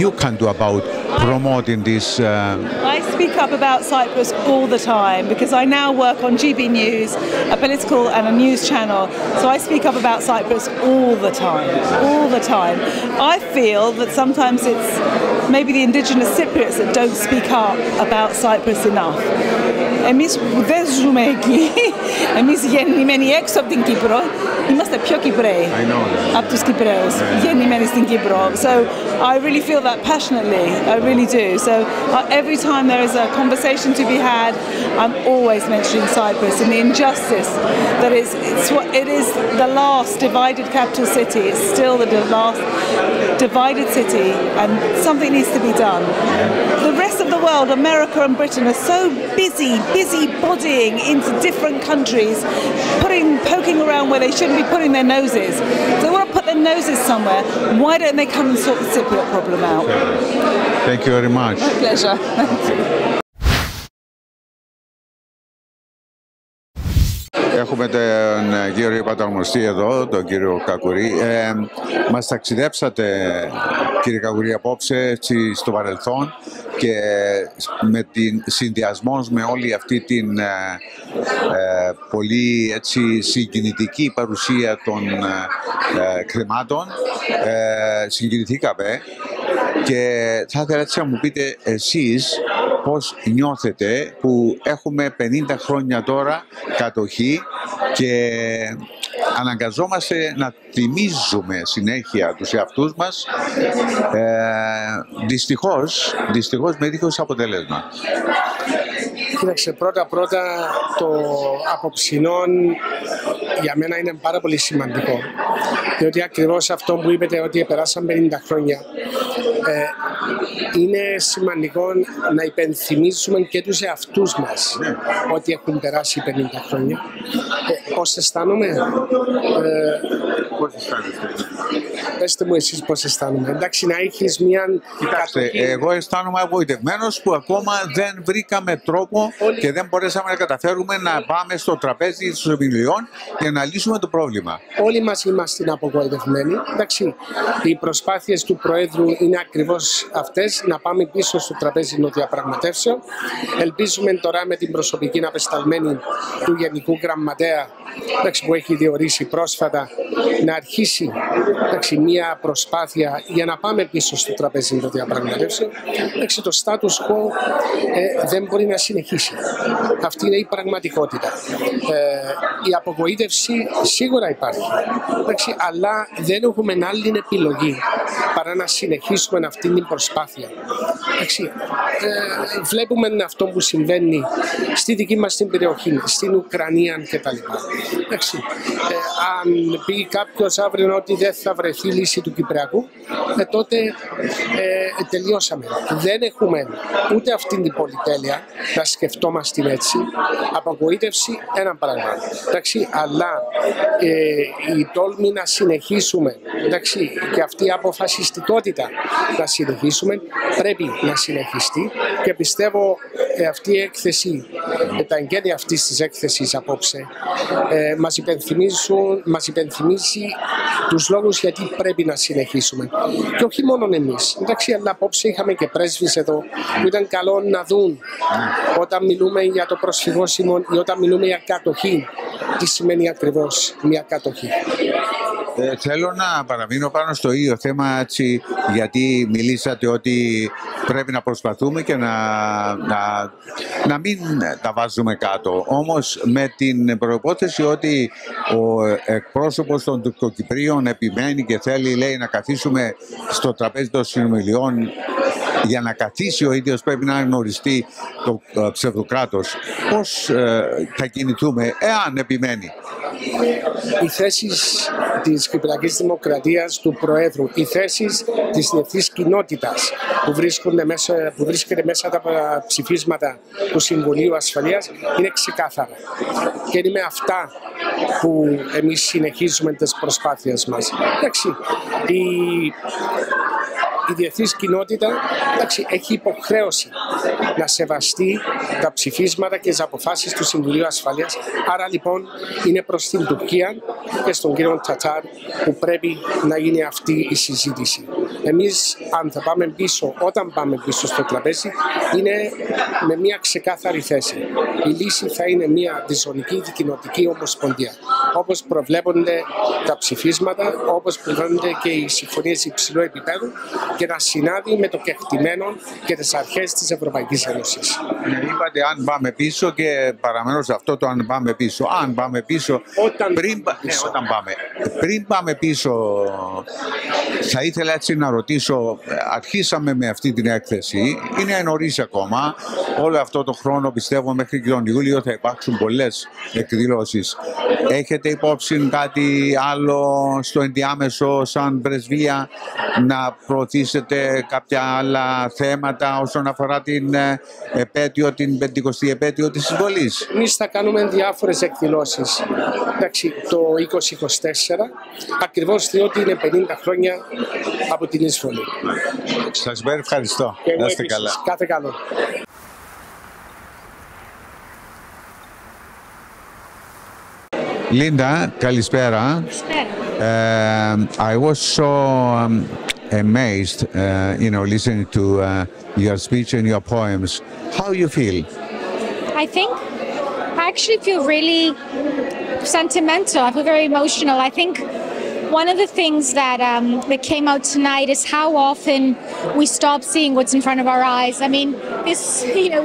you can do about promoting this? I speak up about Cyprus all the time because I now work on GB News, a political and a news channel. So I speak up about Cyprus all the time, all the time. I feel that sometimes it's maybe the indigenous Cypriots that don't speak up about Cyprus enough. Εμείς που δεν ζούμε εκεί, εμείς γεννημένοι έξω από την Κύπρο, είμαστε πιο Κυπραίοι από τους Κυπραίους, γεννημένοι στην Κύπρο. So I really feel that passionately, I really do. So every time there is a conversation to be had, I'm always mentioning Cyprus and the injustice that it is the last divided capital city. It's still the last divided city and something needs to be done. The rest of the world, America and Britain, are so busy bodying into different countries, poking around where they shouldn't be putting their noses. If they want to put their noses somewhere, why don't they come and sort the Cypriot problem out? Thank you very much. My pleasure. Έχουμε τον κύριο οποπατοΑρμοστή εδώ, τον κύριο Κακουρή. Μας ταξιδέψατε, κύριε Κακουρή, απόψε στο παρελθόν και με την συνδυασμό με όλη αυτή την πολύ έτσι, συγκινητική παρουσία των κρεμάτων. Συγκινηθήκαμε και θα ήθελα έτσι να μου πείτε εσείς πώς νιώθετε που έχουμε 50 χρόνια τώρα κατοχή και αναγκαζόμαστε να θυμίζουμε συνέχεια τους εαυτούς μας, δυστυχώς με δίχως αποτέλεσμα. Κοίταξε, πρώτα το απόψινό για μένα είναι πάρα πολύ σημαντικό. Διότι ακριβώς αυτό που είπετε ότι περάσαν 50 χρόνια, είναι σημαντικό να υπενθυμίσουμε και τους εαυτούς μας ότι έχουν περάσει 50 χρόνια. Πώς αισθάνομαι? Πέστε μου εσείς πώς αισθάνομαι. Εντάξει, να έχεις μια... Κοιτάξτε, εγώ αισθάνομαι απογοητευμένος που ακόμα δεν βρήκαμε τρόπο και δεν μπορέσαμε να καταφέρουμε να πάμε στο τραπέζι των ομιλιών για να λύσουμε το πρόβλημα. Όλοι μας είμαστε απογοητευμένοι. Εντάξει, οι προσπάθειες του Προέδρου είναι ακριβώς αυτές, να πάμε πίσω στο τραπέζι των διαπραγματεύσεων. Ελπίζουμε τώρα με την προσωπική απεσταλμένη του Γενικού Γραμματέα, εντάξει, που έχει διορίσει πρόσφατα, να αρχίσει, εντάξει, μια προσπάθεια για να πάμε πίσω στο τραπέζι των διαπραγματεύσεων. Εντάξει, το status quo δεν μπορεί να συνεχίσει. Αυτή είναι η πραγματικότητα. Η απογοήτευση σίγουρα υπάρχει, εντάξει, αλλά δεν έχουμε άλλη επιλογή παρά να συνεχίσουμε αυτή την προσπάθεια. Εντάξει, βλέπουμε αυτό που συμβαίνει στη δική μας την περιοχή, στην Ουκρανία κτλ. Αν πει κάποιος αύριο ότι δεν θα βρεθεί λύση του Κυπριακού, τότε τελειώσαμε. Δεν έχουμε ούτε αυτήν την πολυτέλεια να σκεφτόμαστε έτσι. Απογοήτευση, ένα πράγμα. Εντάξει, αλλά η τόλμη να συνεχίσουμε, εντάξει, και αυτή η αποφασιστικότητα να συνεχίσουμε πρέπει να συνεχιστεί και πιστεύω αυτή η έκθεση, τα εγγένεια αυτής της έκθεσης απόψε μας υπενθυμίζει τους λόγους γιατί πρέπει να συνεχίσουμε. Και όχι μόνο εμείς, εντάξει, αλλά απόψε είχαμε και πρέσβεις εδώ που ήταν καλό να δουν όταν μιλούμε για το προσφυγόσημο ή όταν μιλούμε για κατοχή, τι σημαίνει ακριβώς μια κατοχή. Θέλω να παραμείνω πάνω στο ίδιο θέμα, έτσι, γιατί μιλήσατε ότι πρέπει να προσπαθούμε και να μην τα βάζουμε κάτω. Όμως με την προϋπόθεση ότι ο εκπρόσωπος των Τουρκοκυπρίων επιμένει και θέλει, λέει, να καθίσουμε στο τραπέζι των συνομιλιών. Για να καθίσει ο ίδιος πρέπει να γνωριστεί το ψευδοκράτος. Πώς θα κινηθούμε εάν επιμένει? Οι θέσεις της Κυπριακής Δημοκρατίας, του Προέδρου, οι θέσεις της διεθνής κοινότητας που βρίσκεται μέσα από τα ψηφίσματα του Συμβουλίου Ασφαλείας είναι ξεκάθαρα. Και είναι με αυτά που εμείς συνεχίζουμε τις προσπάθειες μας. Εντάξει, η διεθνής κοινότητα έχει υποχρέωση να σεβαστεί τα ψηφίσματα και τις αποφάσεις του Συμβουλίου Ασφαλείας. Άρα λοιπόν είναι προς την Τουρκία και στον κύριο Τετάρτη που πρέπει να γίνει αυτή η συζήτηση. Εμείς αν θα πάμε πίσω, όταν πάμε πίσω στο τραπέζι, είναι με μια ξεκάθαρη θέση. Η λύση θα είναι μια διζωνική δικοινοτική ομοσπονδία, όπως προβλέπονται τα ψηφίσματα, όπως προβλέπονται και οι συμφωνίες υψηλού επίπεδου και να συνάδει με το κεκτημένο και τις αρχές της Ευρωπαϊκής Ένωσης. Είπατε αν πάμε πίσω και παραμένω σε αυτό το αν πάμε πίσω. Αν πάμε πίσω, πριν πάμε πίσω, θα ήθελα έτσι να ρωτήσω, αρχίσαμε με αυτή την έκθεση, είναι νωρίς ακόμα, όλο αυτό το χρόνο πιστεύω μέχρι και τον Ιούλιο θα υπάρξουν πολλές εκδηλώσεις. Έχετε υπόψη κάτι άλλο στο ενδιάμεσο σαν πρεσβεία να προωθήσετε κάποια άλλα θέματα όσον αφορά την επέτειο, την 50η επέτειο της εισβολής? Εμείς θα κάνουμε διάφορες εκδηλώσεις. Εντάξει, το 2024, ακριβώς διότι είναι 50 χρόνια από την εισβολή. Σας ευχαριστώ. Να είστε καλά. Κάθε καλό. Linda, καλησπέρα. I was so amazed, listening to your speech and your poems. How you feel? I actually feel really sentimental. I feel very emotional. I think one of the things that came out tonight is how often we stop seeing what's in front of our eyes. I mean,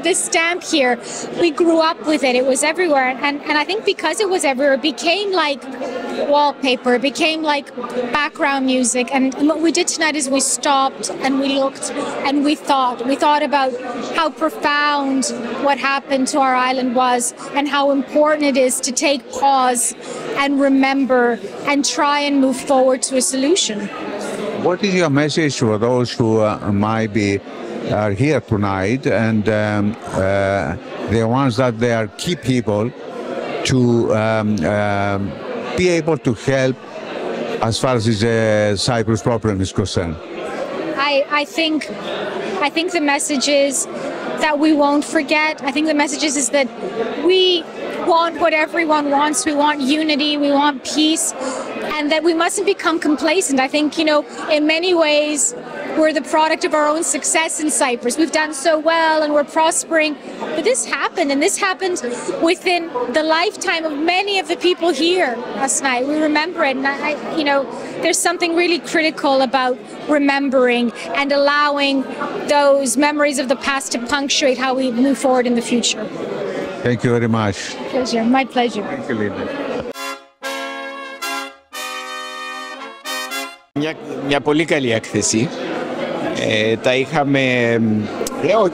this stamp here, we grew up with it. It was everywhere. And I think because it was everywhere, it became like wallpaper. It became like background music. And what we did tonight is we stopped and we looked and we thought. We thought about how profound what happened to our island was and how important it is to take pause and remember and try and move forward to a solution. What is your message for those who might be are here tonight and the ones that they are key people to be able to help as far as the Cyprus problem is concerned? I think the message is that we won't forget. I think the message is that we want what everyone wants. We want unity, we want peace, and that we mustn't become complacent. I think, in many ways, we're the product of our own success in Cyprus. We've done so well and we're prospering. But this happened, and this happened within the lifetime of many of the people here last night. We remember it, and there's something really critical about remembering and allowing those memories of the past to punctuate how we move forward in the future. Thank you very much. Pleasure. My pleasure. Thank you, Linda. Μια πολύ καλή έκθεση. Τα είχαμε,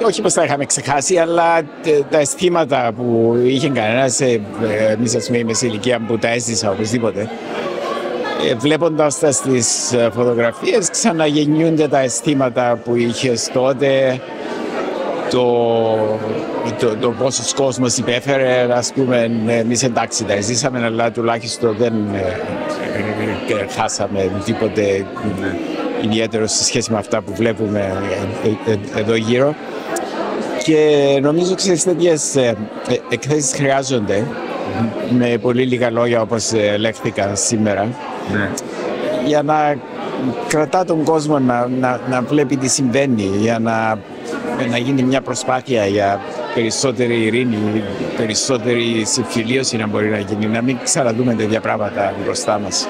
όχι πως τα είχαμε ξεχάσει, αλλά τα αισθήματα που είχε κανένας, εμείς ας πούμε είμαι σε ηλικία που τα έζησα οπωσδήποτε. Βλέποντας τα στις φωτογραφίες ξαναγεννιούνται τα αισθήματα που είχες τότε, το πόσος κόσμος υπέφερε, ας πούμε, εμείς εντάξει τα ζήσαμε, αλλά τουλάχιστον δεν χάσαμε τίποτε ιδιαίτερο σε σχέση με αυτά που βλέπουμε εδώ γύρω. Και νομίζω ξέρεις τέτοιες εκθέσεις χρειάζονται, με πολύ λίγα λόγια όπως ελέγχθηκαν σήμερα, ναι, για να κρατά τον κόσμο να βλέπει τι συμβαίνει, για να γίνει μια προσπάθεια για περισσότερη ειρήνη, περισσότερη συμφιλίωση να μπορεί να γίνει, να μην ξαναδούμε τέτοια πράγματα μπροστά μας.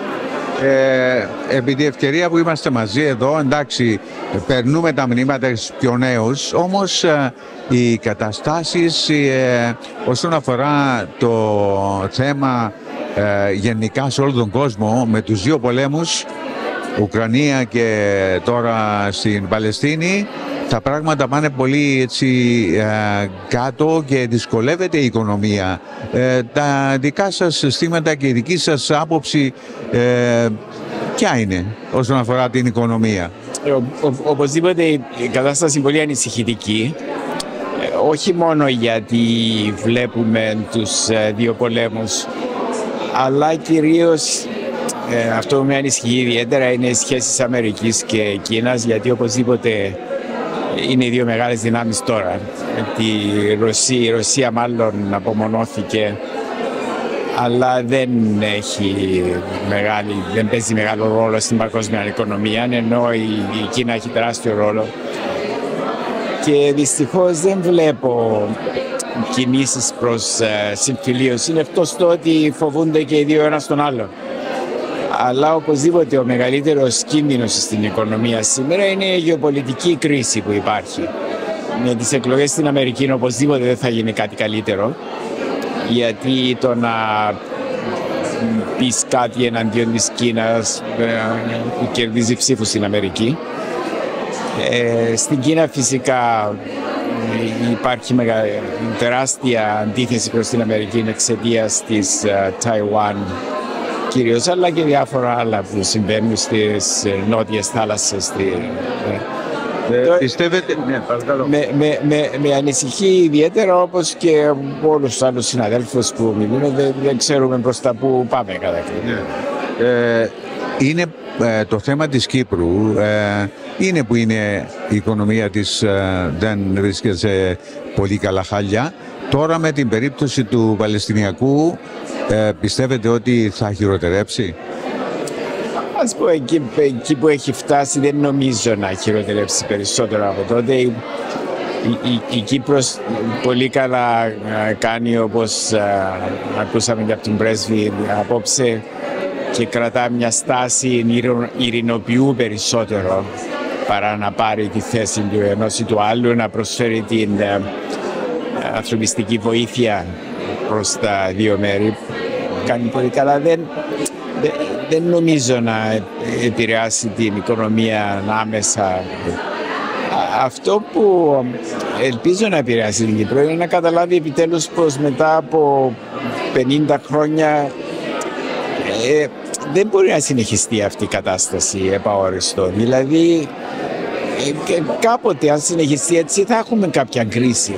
Επί τη ευκαιρία που είμαστε μαζί εδώ, εντάξει, περνούμε τα μηνύματα στους πιο νέους, όμως οι καταστάσεις όσον αφορά το θέμα γενικά σε όλο τον κόσμο, με τους δύο πολέμους, Ουκρανία και τώρα στην Παλαιστίνη, τα πράγματα πάνε πολύ έτσι κάτω και δυσκολεύεται η οικονομία. Τα δικά σας συστήματα και η δική σας άποψη ποια είναι όσον αφορά την οικονομία? Οπωσδήποτε η κατάσταση είναι πολύ ανησυχητική. Όχι μόνο γιατί βλέπουμε τους δύο πολέμους, αλλά κυρίως αυτό που με ανησυχεί ιδιαίτερα είναι οι σχέσεις Αμερικής και Κίνας, γιατί οπωσδήποτε είναι οι δύο μεγάλες δυνάμεις τώρα. Η Ρωσία μάλλον απομονώθηκε, αλλά δεν παίζει μεγάλο ρόλο στην παγκόσμια οικονομία, ενώ η Κίνα έχει τεράστιο ρόλο. Και δυστυχώς δεν βλέπω κινήσεις προς συμφιλίωση, είναι εκτός το ότι φοβούνται και οι δύο ένας τον άλλον. Αλλά οπωσδήποτε ο μεγαλύτερος κίνδυνος στην οικονομία σήμερα είναι η γεωπολιτική κρίση που υπάρχει. Με τις εκλογές στην Αμερική οπωσδήποτε δεν θα γίνει κάτι καλύτερο, γιατί το να πεις κάτι εναντίον της Κίνας που κερδίζει ψήφους στην Αμερική. Στην Κίνα φυσικά υπάρχει τεράστια αντίθεση προς την Αμερική εξαιτίας της Ταϊουάν κυρίως, αλλά και διάφορα άλλα που συμβαίνουν στις νότιες θάλασσες. Πιστεύετε... Ναι, παρακαλώ. Με ανησυχεί ιδιαίτερα, όπως και όλους τους άλλους συναδέλφους που μιλούν, δεν ξέρουμε προς τα που πάμε κατά κριτή. Είναι το θέμα της Κύπρου, είναι που είναι η οικονομία της δεν βρίσκεται σε πολύ καλά χάλια. Τώρα με την περίπτωση του Παλαιστινιακού πιστεύετε ότι θα χειροτερέψει? Ας πω, εκεί που έχει φτάσει δεν νομίζω να χειροτερέψει περισσότερο από τότε. Η Κύπρος πολύ καλά κάνει, όπως ακούσαμε και από τον πρέσβη απόψε, και κρατά μια στάση ειρηνοποιού περισσότερο παρά να πάρει τη θέση του ενός ή του άλλου, να προσφέρει την ανθρωπιστική βοήθεια προς τα δύο μέρη. Κάνει πολύ καλά. Δεν νομίζω να επηρεάσει την οικονομία άμεσα. Αυτό που ελπίζω να επηρεάσει την Κύπρο είναι να καταλάβει επιτέλους πως μετά από 50 χρόνια δεν μπορεί να συνεχιστεί αυτή η κατάσταση επαόριστο. Δηλαδή, κάποτε αν συνεχιστεί έτσι θα έχουμε κάποια κρίση.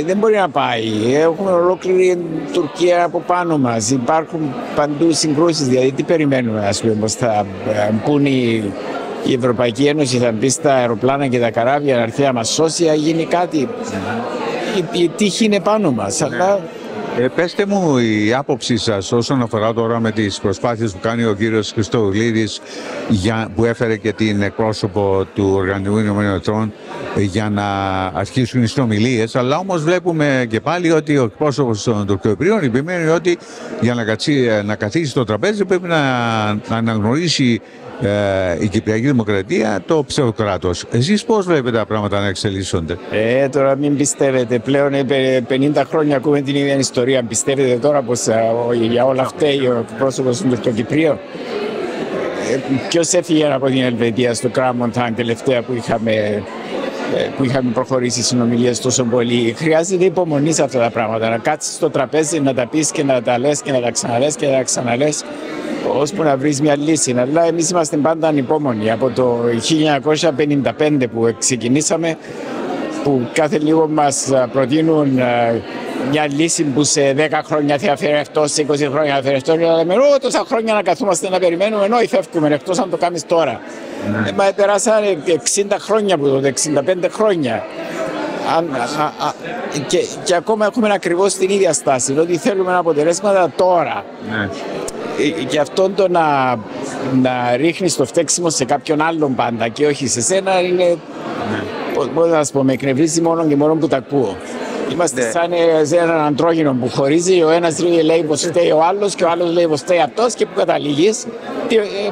Δεν μπορεί να πάει. Έχουμε ολόκληρη Τουρκία από πάνω μας. Υπάρχουν παντού συγκρούσεις. Δηλαδή, τι περιμένουμε, ας πούμε, πως θα πούνε η Ευρωπαϊκή Ένωση, θα μπει στα αεροπλάνα και τα καράβια να έρθει να μας σώσει, να γίνει κάτι. Η τύχη είναι πάνω μας. Αλλά... Πέστε μου η άποψή σας όσον αφορά τώρα με τις προσπάθειες που κάνει ο κύριος Χριστοδουλίδης, που έφερε και την εκπρόσωπο του Οργανισμού Ηνωμένων Εθνών για να αρχίσουν οι συνομιλίες, αλλά όμως βλέπουμε και πάλι ότι ο εκπρόσωπος των Τουρκοκυπρίων επιμένει ότι για να καθίσει στο τραπέζι πρέπει να αναγνωρίσει η Κυπριακή Δημοκρατία το ψευδοκράτος. Εσείς πώς βλέπετε τα πράγματα να εξελίσσονται? Τώρα μην πιστεύετε. Πλέον 50 χρόνια ακούμε την ίδια ιστορία. Πιστεύετε τώρα πως για όλα αυτά ο πρόσωπος των Τουρκοκυπρίων? Ποιος έφυγε από την Ελβετία στο Κράμονταν τελευταία που είχαμε προχωρήσει συνομιλίες τόσο πολύ? Χρειάζεται υπομονή σε αυτά τα πράγματα. Να κάτσεις στο τραπέζι, να τα πεις και να τα λες και να τα ξαναλες και να τα ξαναλες, ώσπου να βρεις μια λύση. Αλλά εμείς είμαστε πάντα ανυπόμονοι. Από το 1955 που ξεκινήσαμε, που κάθε λίγο μας προτείνουν μια λύση που σε 10 χρόνια θα φέρει αυτό, σε 20 χρόνια θα φέρει αυτό, και λέμε τόσα χρόνια να καθόμαστε να περιμένουμε, ενώ φεύγουμε, εκτός αν το κάνεις τώρα. Μα περάσανε 60 χρόνια από τότε, 65 χρόνια. Και ακόμα έχουμε ακριβώς την ίδια στάση, ότι θέλουμε αποτελέσματα τώρα. Και αυτό το να ρίχνεις το φταίξιμο σε κάποιον άλλον πάντα και όχι σε σένα είναι, πώς να σου πω, με εκνευρίζει μόνο και μόνο που τα ακούω. Είμαστε σαν έναν αντρόγυνο που χωρίζει, ο ένας λέει πως φταίει ο άλλος και ο άλλος λέει πως φταίει αυτός, και που καταλήγεις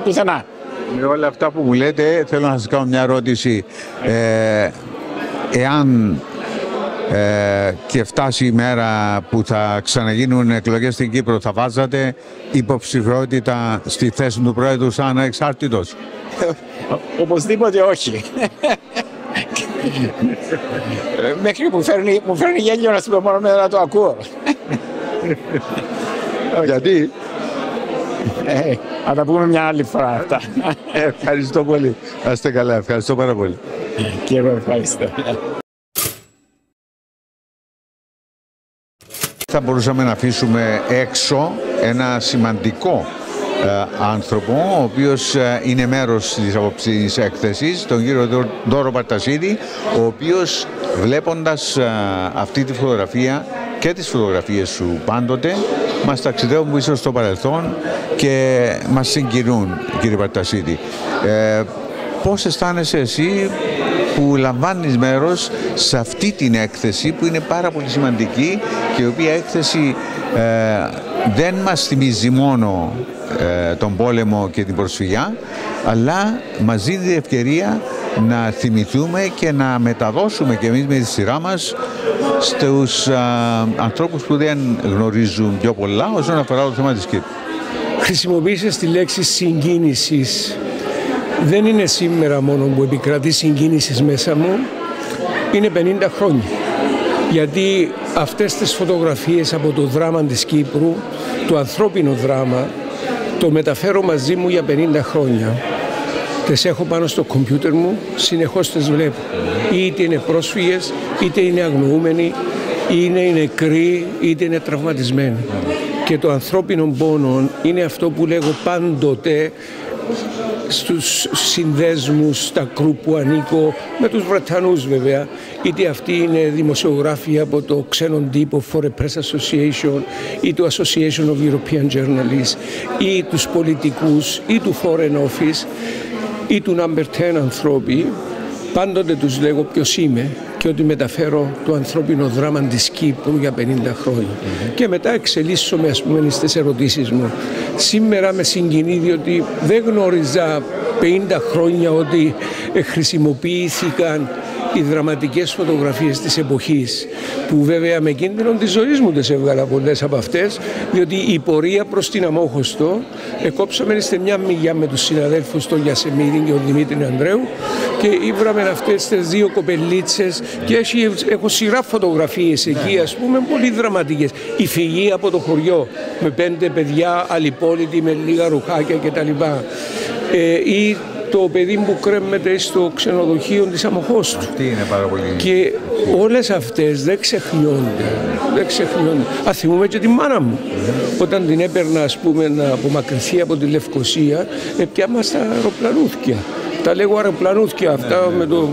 πουθενά. Με όλα αυτά που μου λέτε, θέλω να σας κάνω μια ερώτηση. Εάν και φτάσει η μέρα που θα ξαναγίνουν εκλογές στην Κύπρο, θα βάζατε υποψηφιότητα στη θέση του Πρόεδρου σαν ανεξάρτητος? Οπωσδήποτε όχι. Μέχρι μου φέρνει γέλιο να σου πω, μόνο να το ακούω. Γιατί? Θα τα πούμε μια άλλη φορά αυτά. Ευχαριστώ πολύ. Να είστε καλά. Ευχαριστώ πάρα πολύ. Και εγώ ευχαριστώ. Θα μπορούσαμε να αφήσουμε έξω ένα σημαντικό άνθρωπο, ο οποίος είναι μέρος της απόψινής έκθεσης, τον κύριο Δώρο Παρτασίδη, ο οποίος βλέποντας αυτή τη φωτογραφία και τις φωτογραφίες σου πάντοτε μας ταξιδεύουν πίσω στο παρελθόν και μας συγκινούν, κύριε Παρτασίδη. Πώς αισθάνεσαι εσύ που λαμβάνεις μέρος σε αυτή την έκθεση που είναι πάρα πολύ σημαντική και η οποία έκθεση δεν μας θυμίζει μόνο τον πόλεμο και την προσφυγιά, αλλά μας δίνει την ευκαιρία να θυμηθούμε και να μεταδώσουμε και εμείς με τη σειρά μας στους ανθρώπους που δεν γνωρίζουν πιο πολλά όσον αφορά το θέμα της Κύπρου. Χρησιμοποίησες τη λέξη συγκίνησης. Δεν είναι σήμερα μόνο που επικρατεί συγκίνησης μέσα μου, είναι 50 χρόνια. Γιατί αυτές τις φωτογραφίες από το δράμα της Κύπρου, το ανθρώπινο δράμα, το μεταφέρω μαζί μου για 50 χρόνια. Τις έχω πάνω στο κομπιούτερ μου, συνεχώς τις βλέπω. Είτε είναι πρόσφυγες, είτε είναι αγνοούμενοι, είτε είναι νεκροί, είτε είναι τραυματισμένοι. Και το ανθρώπινο πόνο είναι αυτό που λέγω πάντοτε στους συνδέσμους, στα κρου που ανήκω, με τους Βρετανούς βέβαια, είτε αυτοί είναι δημοσιογράφοι από το ξένον τύπο Foreign Press Association ή το Association of European Journalists ή τους πολιτικούς ή του Foreign Office ή του Number 10 ανθρώποι, πάντοτε τους λέγω ποιος είμαι και ότι μεταφέρω το ανθρώπινο δράμα της Κύπρου για 50 χρόνια. Και μετά εξελίσσομαι, ας πούμε, στις ερωτήσεις μου. Σήμερα με συγκινεί διότι δεν γνώριζα 50 χρόνια ότι χρησιμοποιήθηκαν οι δραματικές φωτογραφίες της εποχής, που βέβαια με κίνδυνο της ζωής μου τις έβγαλα πολλές από αυτές, διότι η πορεία προς την Αμόχωστο εκόψαμε σε μια μηγιά με τους συναδέλφους τον Γιασεμίδη και τον Δημήτρη Ανδρέου και ήβραμε αυτές τις δύο κοπελίτσες και έχω σειρά φωτογραφίες εκεί, ας πούμε, πολύ δραματικές. Η φυγή από το χωριό με 5 παιδιά αλυπόλυτοι με λίγα ρουχάκια κτλ. Ή το παιδί που κρέμεται στο ξενοδοχείο της Αμοχώστου. Αυτή είναι πάρα πολύ. Και όλες αυτές δεν ξεχνιόνται. Α, θυμούμαι και τη μάνα μου. Όταν την έπαιρνα, ας πούμε, να απομακρυνθεί από τη Λευκοσία, πιάμα στα αεροπλανούθκια. Τα λέγω αεροπλανούθκια αυτά με το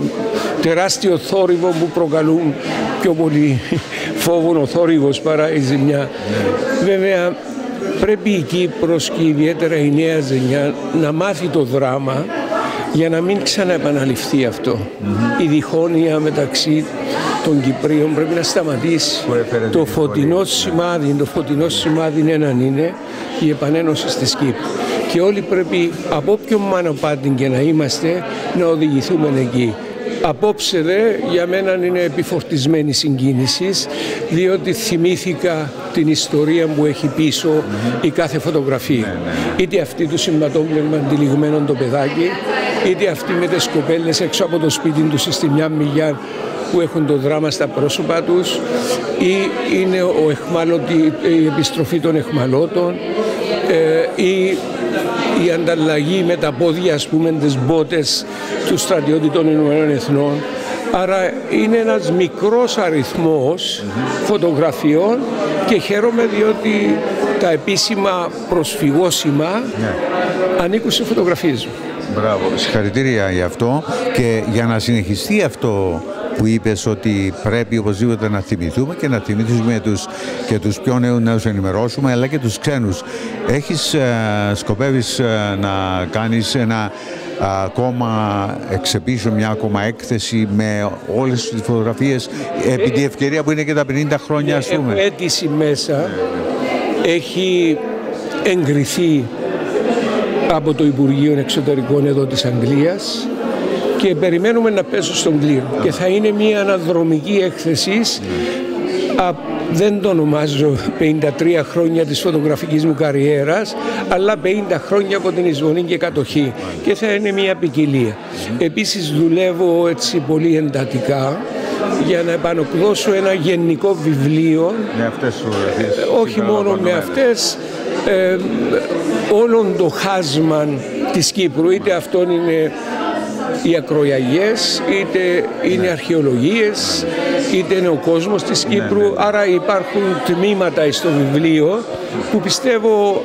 τεράστιο θόρυβο που προκαλούν πιο πολύ φόβο ο θόρυβος παρά η ζημιά. Βέβαια, πρέπει η Κύπρος και ιδιαίτερα η νέα γενιά να μάθει το δράμα για να μην ξαναεπαναληφθεί αυτό. Η διχόνοια μεταξύ των Κυπρίων πρέπει να σταματήσει. Το φωτεινό σημάδι έναν είναι η επανένωση της Κύπρου. Και όλοι πρέπει, από όποιον μανοπάτι και να είμαστε, να οδηγηθούμε εκεί. Απόψε για μένα είναι επιφορτισμένη συγκίνηση, διότι θυμήθηκα την ιστορία που έχει πίσω η κάθε φωτογραφία. Είτε αυτή του συμβατόμπλεγμα τυλιγμένων το παιδάκι, είτε αυτή με τις κοπέλες έξω από το σπίτι τους στη μια μηγιά που έχουν το δράμα στα πρόσωπα τους, ή είναι η επιστροφή των εχμαλώτων, ή η ανταλλαγή με τα πόδια, ας πούμε, τις μπότες του στρατιώτη των Ηνωμένων Εθνών. Άρα είναι ένας μικρός αριθμός φωτογραφιών και χαίρομαι διότι τα επίσημα προσφυγόσημα ανήκουν σε φωτογραφίες μου. Μπράβο, συγχαρητήρια για αυτό και για να συνεχιστεί αυτό που είπες ότι πρέπει οπωσδήποτε να θυμηθούμε και να θυμηθούμε και τους πιο νέους να τους ενημερώσουμε, αλλά και τους ξένους. Σκοπεύεις να κάνεις ένα ακόμα exhibition, μια ακόμα έκθεση με όλες τις φωτογραφίες επί τη ευκαιρία που είναι και τα 50 χρόνια, ας πούμε. Έχω αίτηση μέσα, έχει εγκριθεί από το Υπουργείο Εξωτερικών εδώ της Αγγλίας και περιμένουμε να πέσω στον κλήρο. Και θα είναι μια αναδρομική έκθεση, δεν το ονομάζω 53 χρόνια της φωτογραφικής μου καριέρας, αλλά 50 χρόνια από την εισβολή και κατοχή. Και θα είναι μια ποικιλία. Επίσης δουλεύω έτσι πολύ εντατικά για να επανεκδώσω ένα γενικό βιβλίο. Με αυτές τις φωτογραφίες. Όχι μόνο με αυτές, όλον το χάσμα της Κύπρου, είτε αυτόν είναι οι ακροιαγιές, είτε είναι αρχαιολογίες, είτε είναι ο κόσμος της Κύπρου. Άρα υπάρχουν τμήματα στο βιβλίο που πιστεύω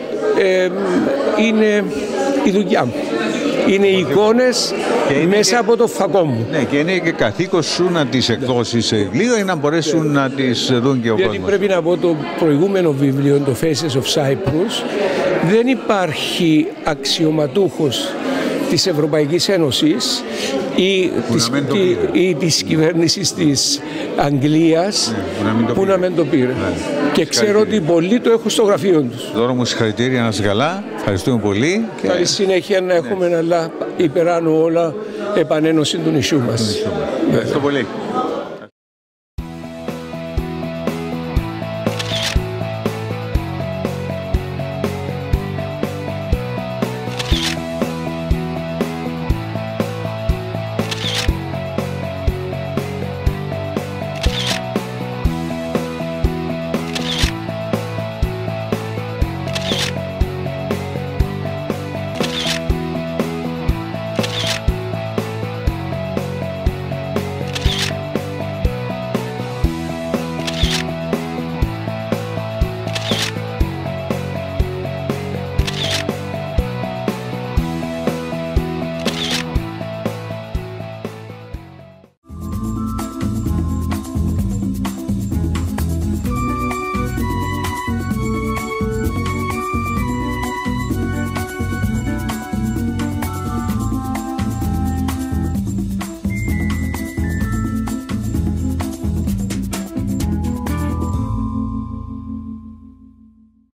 είναι η δουλειά μου. Είναι οι εικόνες μέσα από το φακό μου. Ναι, και είναι και καθήκον σου να τις εκδώσεις σε βιβλίο ή να μπορέσουν να τις δουν και ο κόσμος. Γιατί πρέπει να πω το προηγούμενο βιβλίο, το Faces of Cyprus, δεν υπάρχει αξιωματούχος της Ευρωπαϊκής Ένωσης ή της κυβέρνησης της Αγγλίας που να μην το πήρε. Και ξέρω ότι πολλοί το έχουν στο γραφείο τους. Δώρο μου συγχαρητήρια, να είσαι καλά. Ευχαριστούμε πολύ. Καλή συνέχεια να έχουμε, αλλά υπεράνω όλα, επανένωση του νησιού μας. Ευχαριστώ πολύ.